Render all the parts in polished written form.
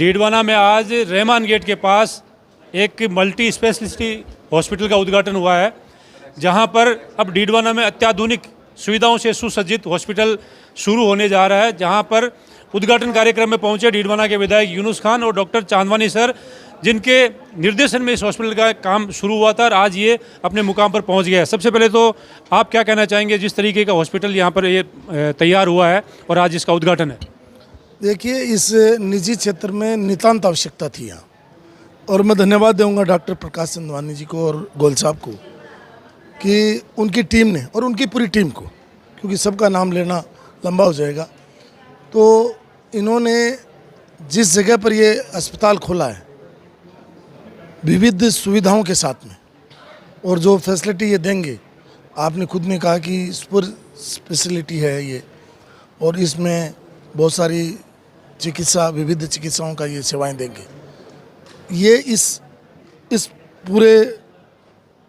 डीडवाना में आज रहमान गेट के पास एक मल्टी स्पेशलिटी हॉस्पिटल का उद्घाटन हुआ है, जहां पर अब डीडवाना में अत्याधुनिक सुविधाओं से सुसज्जित हॉस्पिटल शुरू होने जा रहा है। जहां पर उद्घाटन कार्यक्रम में पहुंचे डीडवाना के विधायक यूनुस खान और डॉक्टर चांदवानी सर, जिनके निर्देशन में इस हॉस्पिटल का काम शुरू हुआ था और आज ये अपने मुकाम पर पहुंच गया है। सबसे पहले तो आप क्या कहना चाहेंगे जिस तरीके का हॉस्पिटल यहाँ पर ये तैयार हुआ है और आज इसका उद्घाटन है? देखिए, इस निजी क्षेत्र में नितांत आवश्यकता थी यहाँ, और मैं धन्यवाद दूंगा डॉक्टर प्रकाश चांदवानी जी को और गोयल साहब को कि उनकी टीम ने और उनकी पूरी टीम को, क्योंकि सबका नाम लेना लंबा हो जाएगा, तो इन्होंने जिस जगह पर ये अस्पताल खोला है विविध सुविधाओं के साथ में, और जो फैसिलिटी ये देंगे, आपने खुद ने कहा कि सुपर स्पेशलिटी है ये, और इसमें बहुत सारी विविध चिकित्साओं का ये सेवाएं देंगे। ये इस पूरे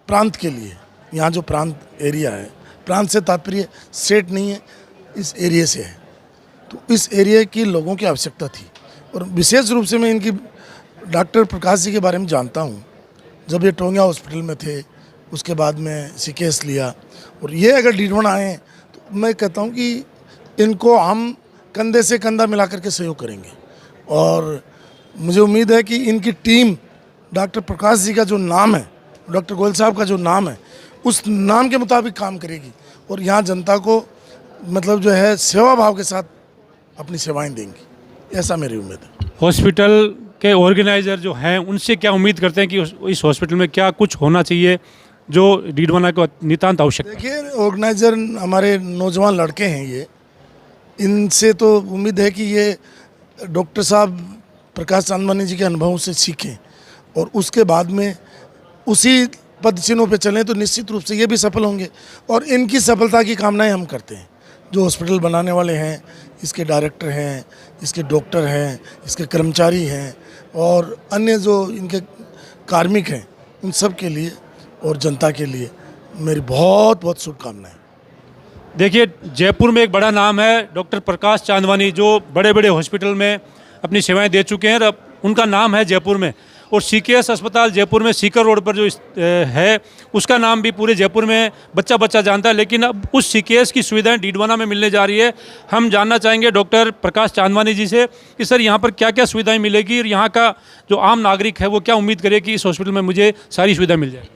प्रांत के लिए, यहाँ जो प्रांत एरिया है, प्रांत से तात्पर्य स्टेट नहीं है, इस एरिया से है, तो इस एरिया की लोगों की आवश्यकता थी। और विशेष रूप से मैं इनकी डॉक्टर प्रकाश जी के बारे में जानता हूँ। जब ये टोंगिया हॉस्पिटल में थे, उसके बाद में सीकेएस लिया, और ये अगर डीडवाना आए तो मैं कहता हूँ कि इनको हम कंधे से कंधा मिला करके सहयोग करेंगे। और मुझे उम्मीद है कि इनकी टीम डॉक्टर प्रकाश जी का जो नाम है, डॉक्टर गोयल साहब का जो नाम है, उस नाम के मुताबिक काम करेगी और यहाँ जनता को मतलब जो है सेवा भाव के साथ अपनी सेवाएं देंगी, ऐसा मेरी उम्मीद है। हॉस्पिटल के ऑर्गेनाइजर जो हैं उनसे क्या उम्मीद करते हैं कि इस हॉस्पिटल में क्या कुछ होना चाहिए जो डीडवाना को नितांत आवश्यक? देखिए, ऑर्गेनाइजर हमारे नौजवान लड़के हैं, ये इनसे तो उम्मीद है कि ये डॉक्टर साहब प्रकाश चांदवानी जी के अनुभवों से सीखें और उसके बाद में उसी पद चिन्हों पे चलें, तो निश्चित रूप से ये भी सफल होंगे। और इनकी सफलता की कामनाएं हम करते हैं। जो हॉस्पिटल बनाने वाले हैं, इसके डायरेक्टर हैं, इसके डॉक्टर हैं, इसके कर्मचारी हैं और अन्य जो इनके कार्मिक हैं, उन सब के लिए और जनता के लिए मेरी बहुत बहुत शुभकामनाएं। देखिए, जयपुर में एक बड़ा नाम है डॉक्टर प्रकाश चांदवानी, जो बड़े बड़े हॉस्पिटल में अपनी सेवाएं दे चुके हैं। अब उनका नाम है जयपुर में, और सीकेएस अस्पताल जयपुर में सीकर रोड पर जो है, उसका नाम भी पूरे जयपुर में बच्चा जानता है। लेकिन अब उस सीकेएस की सुविधाएं डीडवाना में मिलने जा रही है। हम जानना चाहेंगे डॉक्टर प्रकाश चांदवानी जी से कि सर, यहाँ पर क्या क्या सुविधाएं मिलेगी और यहाँ का जो आम नागरिक है वो क्या उम्मीद करे कि इस हॉस्पिटल में मुझे सारी सुविधा मिल जाए?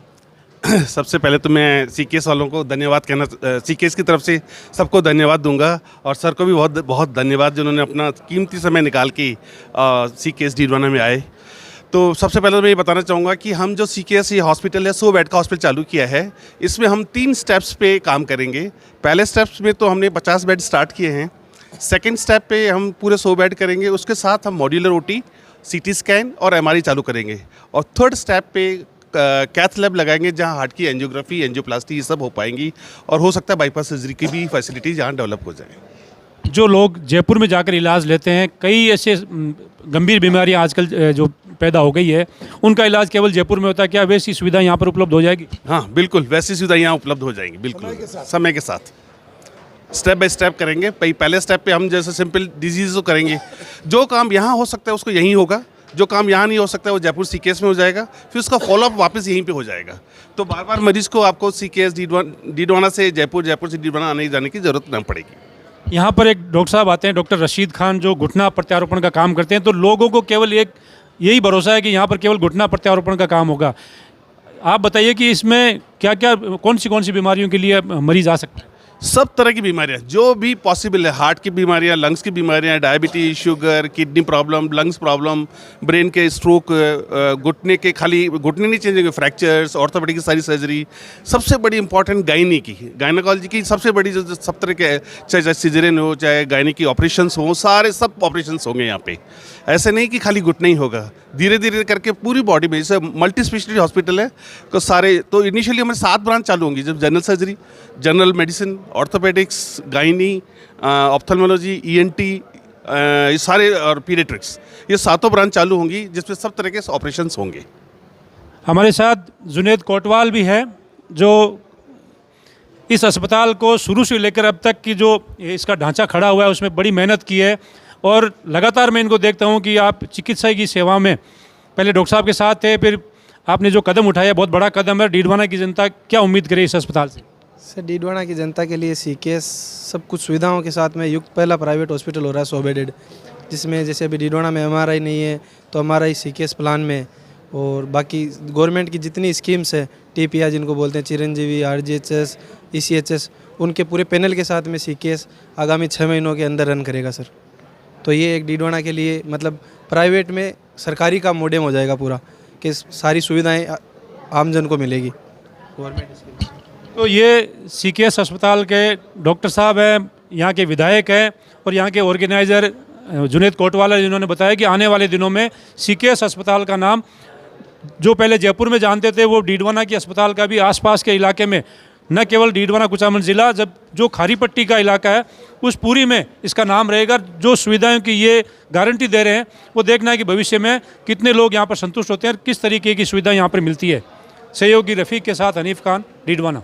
सबसे पहले तो मैं सीकेएस वालों को धन्यवाद कहना, सीकेएस की तरफ से सबको धन्यवाद दूंगा, और सर को भी बहुत बहुत धन्यवाद जिन्होंने अपना कीमती समय निकाल के सीकेएस डीडवाना में आए। तो सबसे पहले तो मैं ये बताना चाहूँगा कि हम जो सीकेएस ये हॉस्पिटल है 100 बेड का हॉस्पिटल चालू किया है। इसमें हम 3 स्टेप्स पे काम करेंगे। पहले स्टेप्स में तो हमने 50 बेड स्टार्ट किए हैं। सेकंड स्टेप पे हम पूरे 100 बेड करेंगे। उसके साथ हम मॉड्यूलर ओटी, सीटी स्कैन और एमआरआई चालू करेंगे। और थर्ड स्टेप पे कैथ लैब लगाएंगे, जहाँ हार्ट की एंजियोग्राफी, एंजियोप्लास्टी ये सब हो पाएंगी, और हो सकता है बाईपास सर्जरी की भी फैसिलिटी यहाँ डेवलप हो जाए। जो लोग जयपुर में जाकर इलाज लेते हैं, कई ऐसे गंभीर बीमारियां आजकल जो पैदा हो गई है, उनका इलाज केवल जयपुर में होता है। क्या वैसी सुविधा यहाँ पर उपलब्ध हो जाएगी? हाँ बिल्कुल, वैसी सुविधा यहाँ उपलब्ध हो जाएंगी, बिल्कुल समय के साथ स्टेप बाय स्टेप करेंगे। पहले स्टेप पे हम जैसे सिंपल डिजीज़ को करेंगे। जो काम यहाँ हो सकता है उसको यहीं होगा, जो काम यहाँ नहीं हो सकता है वो जयपुर सीकेएस में हो जाएगा, फिर उसका फॉलोअप वापस यहीं पे हो जाएगा। तो बार बार मरीज को आपको सीकेएस डीडवाना से जयपुर, जयपुर से डीडवाना आने जाने की ज़रूरत नहीं पड़ेगी। यहाँ पर एक डॉक्टर साहब आते हैं, डॉक्टर रशीद खान, जो घुटना प्रत्यारोपण का काम करते हैं। तो लोगों को केवल एक यही भरोसा है कि यहाँ पर केवल घुटना प्रत्यारोपण का काम होगा। आप बताइए कि इसमें क्या क्या कौन सी बीमारियों के लिए मरीज आ सकते हैं? सब तरह की बीमारियां जो भी पॉसिबल है, हार्ट की बीमारियां, लंग्स की बीमारियां, diabetes, sugar, kidney problem, lungs problem, brain के स्ट्रोक, घुटने के, खाली घुटने नहीं चेंज होंगे, फ्रैक्चर्स, ऑर्थोपेडिक की सारी सर्जरी। सबसे बड़ी इंपॉर्टेंट गायनेकोलॉजी की सबसे बड़ी जो सब तरह के, चाहे सिजेरियन हो, चाहे गायनी की ऑपरेशंस हो, सारे सब ऑपरेशंस होंगे यहाँ पे। ऐसे नहीं कि खाली घुटना ही होगा, धीरे धीरे करके पूरी बॉडी में। जैसे मल्टी स्पेशलिटी हॉस्पिटल है तो सारे, तो इनिशियली हमारे 7 ब्रांच चालू होंगी, जब general surgery, general medicine, orthopaedics, gynae, ophthalmology, ENT, ये सारे, और पीडियाट्रिक्स, ये 7 ब्रांच चालू होंगी जिसमें सब तरह के ऑपरेशंस होंगे। हमारे साथ जुनेद कोटवाल भी है, जो इस अस्पताल को शुरू से लेकर अब तक की जो इसका ढांचा खड़ा हुआ है उसमें बड़ी मेहनत की है और लगातार मैं इनको देखता हूँ कि आप चिकित्सा की सेवा में पहले डॉक्टर साहब के साथ थे, फिर आपने जो कदम उठाया बहुत बड़ा कदम है। डीडवाना की जनता क्या उम्मीद करे इस अस्पताल से? सर डीडवाना की जनता के लिए सीकेएस सब कुछ सुविधाओं के साथ में युक्त पहला प्राइवेट हॉस्पिटल हो रहा है 100 बेडेड, जिसमें जैसे अभी डीडवाना में एमआरआई नहीं है तो एमआरआई सीकेएस प्लान में, और बाकी गवर्नमेंट की जितनी स्कीम्स है टीपीआर जिनको बोलते हैं, चिरंजीवी, आरजीएचएस, ईसीएचएस, उनके पूरे पैनल के साथ में सीकेएस आगामी 6 महीनों के अंदर रन करेगा सर। तो ये एक डीडवाना के लिए मतलब प्राइवेट में सरकारी का मोडेम हो जाएगा पूरा, कि सारी सुविधाएं आमजन को मिलेगी गवर्नमेंट। तो ये सीकेएस अस्पताल के डॉक्टर साहब हैं, यहाँ के विधायक हैं और यहाँ के ऑर्गेनाइज़र जुनेद कोटवाला, जिन्होंने बताया कि आने वाले दिनों में सीकेएस अस्पताल का नाम जो पहले जयपुर में जानते थे वो डीडवाना की अस्पताल का भी आसपास के इलाके में, न केवल डीडवाना कुचामन ज़िला, जब जो खारी पट्टी का इलाका है उस पूरी में इसका नाम रहेगा। जो सुविधाओं की ये गारंटी दे रहे हैं वो देखना है कि भविष्य में कितने लोग यहाँ पर संतुष्ट होते हैं और किस तरीके की सुविधा यहाँ पर मिलती है। सहयोगी रफ़ीक के साथ हनीफ खान, डीडवाना।